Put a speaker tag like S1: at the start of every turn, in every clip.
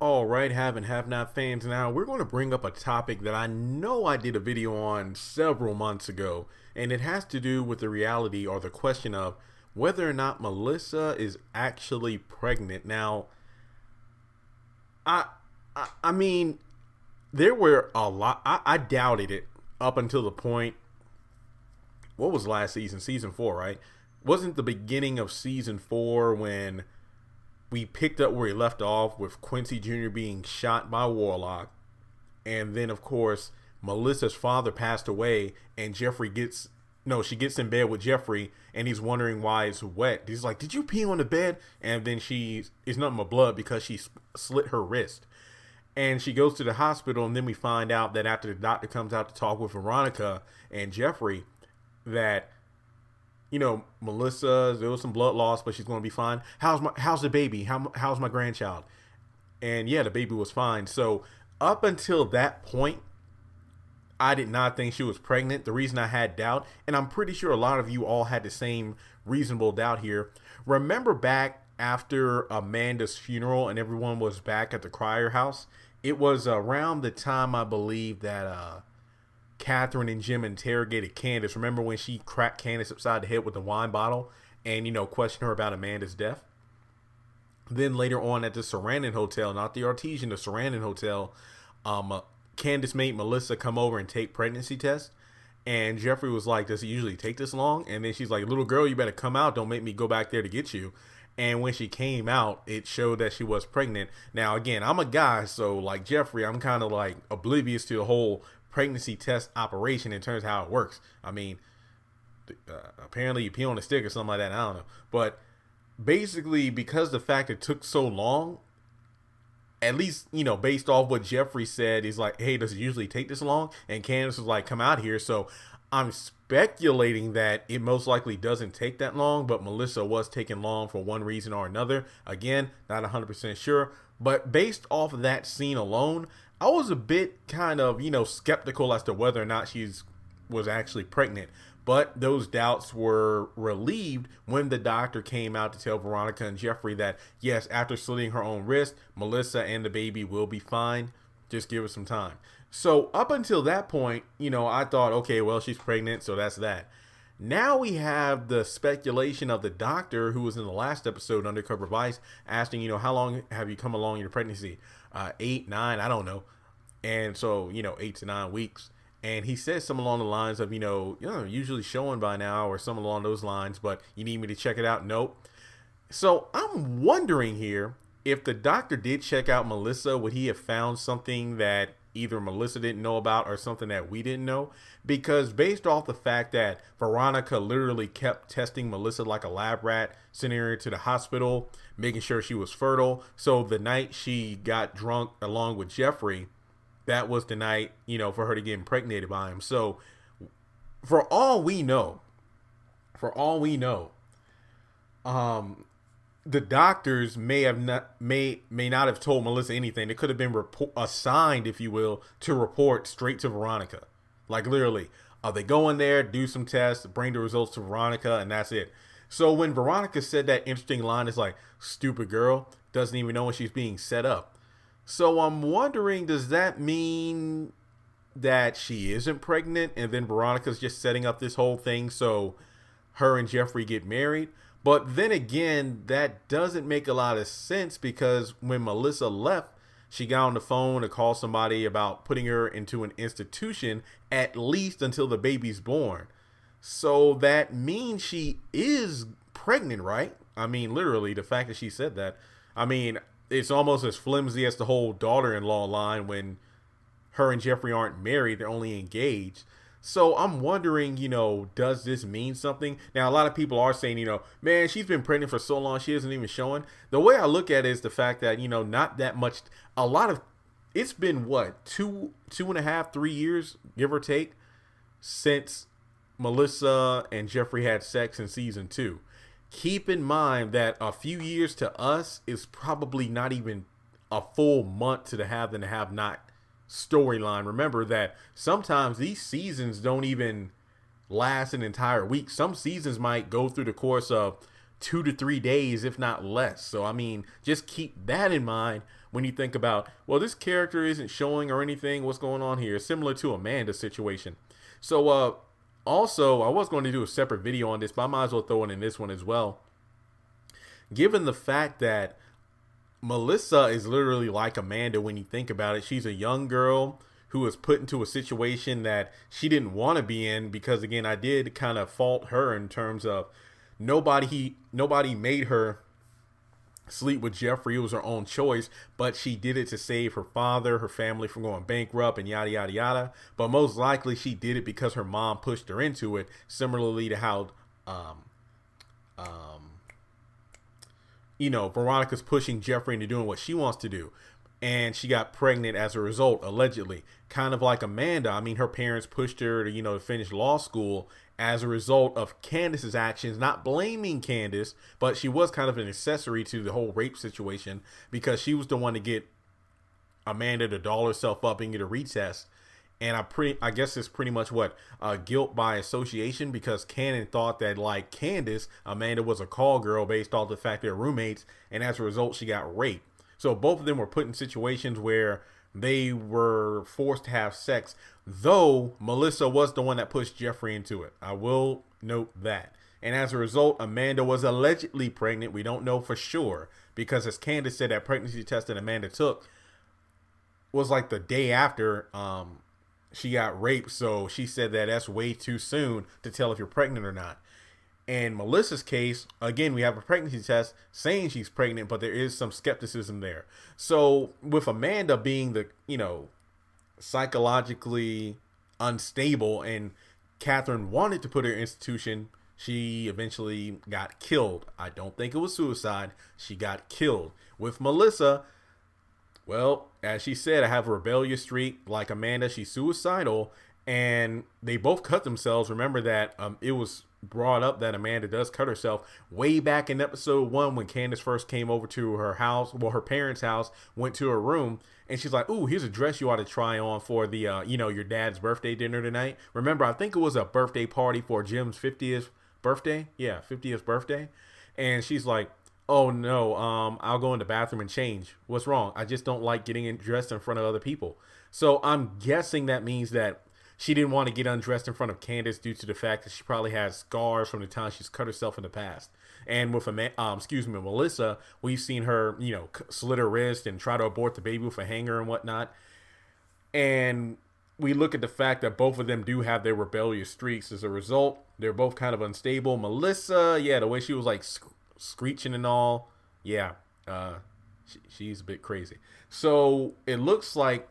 S1: All right, have and have not fans. Now we're going to bring up a topic that I know I did a video on several months ago, and it has to do with the reality or the question of whether or not Melissa is actually pregnant. Now, I, I mean, there were a lot. I doubted it up until the point. What was last season? Season 4, right? Wasn't the beginning of season 4 when we picked up where he left off with Quincy Jr. being shot by Warlock. And then, of course, Melissa's father passed away and Jeffrey gets... No, she gets in bed with Jeffrey and he's wondering why it's wet. He's like, did you pee on the bed? And then it's nothing but blood because she slit her wrist. And she goes to the hospital, and then we find out that after the doctor comes out to talk with Veronica and Jeffrey, that... Melissa, there was some blood loss, but she's going to be fine. How's the baby? How's my grandchild? And yeah, the baby was fine. So up until that point, I did not think she was pregnant. The reason I had doubt, and I'm pretty sure a lot of you all had the same reasonable doubt here. Remember back after Amanda's funeral and everyone was back at the Crier house? It was around the time, I believe, that Catherine and Jim interrogated Candice. Remember when she cracked Candice upside the head with the wine bottle and, questioned her about Amanda's death? Then later on at the Sarandon Hotel, not the Artesian, the Sarandon Hotel, Candice made Melissa come over and take pregnancy tests. And Jeffrey was like, does it usually take this long? And then she's like, little girl, you better come out. Don't make me go back there to get you. And when she came out, it showed that she was pregnant. Now, again, I'm a guy, so like Jeffrey, I'm kind of like oblivious to the whole pregnancy test operation in terms of how it works. I mean, apparently you pee on a stick or something like that. I don't know. But basically, because the fact it took so long, at least, based off what Jeffrey said, he's like, hey, does it usually take this long? And Candice was like, come out here. So I'm speculating that it most likely doesn't take that long, but Melissa was taking long for one reason or another. Again, not 100% sure. But based off of that scene alone, I was a bit kind of, skeptical as to whether or not was actually pregnant. But those doubts were relieved when the doctor came out to tell Veronica and Jeffrey that, yes, after slitting her own wrist, Melissa and the baby will be fine. Just give her some time. So up until that point, I thought, okay, well, she's pregnant, so that's that. Now we have the speculation of the doctor who was in the last episode, Undercover Vice, asking, how long have you come along in your pregnancy? 8, 9, I don't know. And so, 8 to 9 weeks. And he says something along the lines of, usually showing by now or something along those lines, but you need me to check it out? Nope. So I'm wondering here, if the doctor did check out Melissa, would he have found something that either Melissa didn't know about or something that we didn't know? Because based off the fact that Veronica literally kept testing Melissa like a lab rat, sending her to the hospital, making sure she was fertile. So the night she got drunk along with Jeffrey, that was the night, for her to get impregnated by him. So for all we know, the doctors may not have told Melissa anything. It could have been assigned, if you will, to report straight to Veronica. Like literally, they go in there, do some tests, bring the results to Veronica, and that's it. So when Veronica said that interesting line, it's like, stupid girl, doesn't even know when she's being set up. So I'm wondering, does that mean that she isn't pregnant and then Veronica's just setting up this whole thing so her and Jeffrey get married? But then again, that doesn't make a lot of sense because when Melissa left, she got on the phone to call somebody about putting her into an institution at least until the baby's born. So that means she is pregnant, right? I mean, literally, the fact that she said that. I mean, it's almost as flimsy as the whole daughter-in-law line when her and Jeffrey aren't married, they're only engaged. So I'm wondering, does this mean something? Now, a lot of people are saying, man, she's been pregnant for so long, she isn't even showing. The way I look at it is the fact that, not that much, it's been what, 2.5, 3 years, give or take, since Melissa and Jeffrey had sex in season 2. Keep in mind that a few years to us is probably not even a full month to the have and the have not storyline. Remember that sometimes these seasons don't even last an entire week. Some seasons might go through the course of 2 to 3 days, if not less. So, I mean, just keep that in mind when you think about, well, this character isn't showing or anything, what's going on here? Similar to Amanda's situation. So also, I was going to do a separate video on this, but I might as well throw it in this one as well. Given the fact that Melissa is literally like Amanda when you think about it, she's a young girl who was put into a situation that she didn't want to be in, because again, I did kind of fault her in terms of nobody made her sleep with Jeffrey. It was her own choice, but she did it to save her father, her family from going bankrupt, and yada yada yada. But most likely she did it because her mom pushed her into it, similarly to how Veronica's pushing Jeffrey into doing what she wants to do, and she got pregnant as a result, allegedly. Kind of like Amanda. I mean, her parents pushed her to, to finish law school as a result of Candice's actions. Not blaming Candice, but she was kind of an accessory to the whole rape situation, because she was the one to get Amanda to doll herself up and get a retest. And I guess it's pretty much what guilt by association, because Cannon thought that, like Candice, Amanda was a call girl based off the fact they're roommates, and as a result she got raped. So both of them were put in situations where they were forced to have sex, though Melissa was the one that pushed Jeffrey into it. I will note that. And as a result, Amanda was allegedly pregnant. We don't know for sure, because as Candice said, that pregnancy test that Amanda took was like the day after she got raped. So she said that that's way too soon to tell if you're pregnant or not. In Melissa's case, again, we have a pregnancy test saying she's pregnant, but there is some skepticism there. So with Amanda being the, psychologically unstable, and Catherine wanted to put her in institution, she eventually got killed. I don't think it was suicide. She got killed. With Melissa, well, as she said, I have a rebellious streak. Like Amanda, she's suicidal, and they both cut themselves. Remember that it was brought up that Amanda does cut herself way back in episode 1 when Candice first came over to her house, well, her parents' house, went to her room, and she's like, ooh, here's a dress you ought to try on for the, your dad's birthday dinner tonight. Remember, I think it was a birthday party for Jim's 50th birthday. Yeah, 50th birthday. And she's like, oh no, I'll go in the bathroom and change. What's wrong? I just don't like getting dressed in front of other people. So I'm guessing that means that she didn't want to get undressed in front of Candice due to the fact that she probably has scars from the time she's cut herself in the past. And with Melissa, we've seen her, slit her wrist and try to abort the baby with a hanger and whatnot. And we look at the fact that both of them do have their rebellious streaks. As a result, they're both kind of unstable. Melissa, yeah, the way she was like screeching and all, yeah, she's a bit crazy. So it looks like,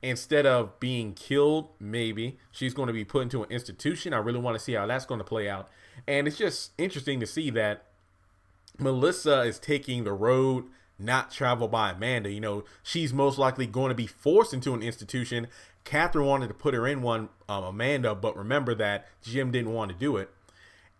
S1: instead of being killed, maybe she's going to be put into an institution. I really want to see how that's going to play out. And it's just interesting to see that Melissa is taking the road not traveled by Amanda. She's most likely going to be forced into an institution. Catherine wanted to put her in one, Amanda, but remember that Jim didn't want to do it.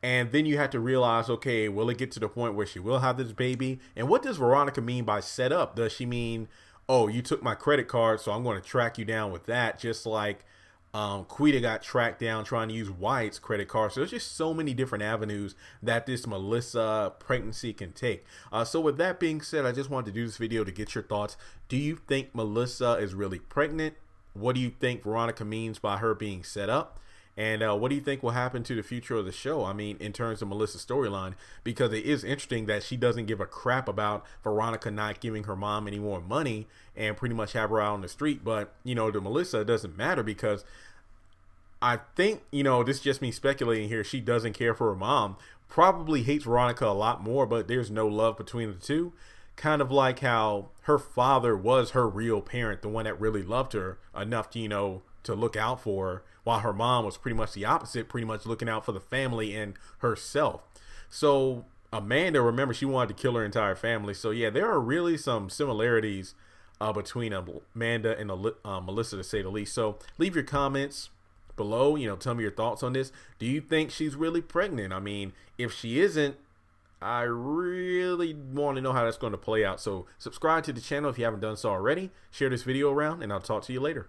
S1: And then you have to realize, okay, will it get to the point where she will have this baby? And what does Veronica mean by set up? Does she mean, oh, you took my credit card, so I'm going to track you down with that, just like Quita got tracked down trying to use Wyatt's credit card? So there's just so many different avenues that this Melissa pregnancy can take. So with that being said, I just wanted to do this video to get your thoughts. Do you think Melissa is really pregnant? What do you think Veronica means by her being set up? And what do you think will happen to the future of the show? I mean, in terms of Melissa's storyline, because it is interesting that she doesn't give a crap about Veronica not giving her mom any more money and pretty much have her out on the street. But, to Melissa, it doesn't matter, because I think, this is just me speculating here. She doesn't care for her mom, probably hates Veronica a lot more, but there's no love between the two. Kind of like how her father was her real parent, the one that really loved her enough to, to look out for her, while her mom was pretty much the opposite, pretty much looking out for the family and herself. So Amanda, remember, she wanted to kill her entire family. So yeah, there are really some similarities between Amanda and Melissa, to say the least. So leave your comments below, tell me your thoughts on this. Do you think she's really pregnant? I mean, if she isn't, I really want to know how that's going to play out. So subscribe to the channel if you haven't done so already. Share this video around, and I'll talk to you later.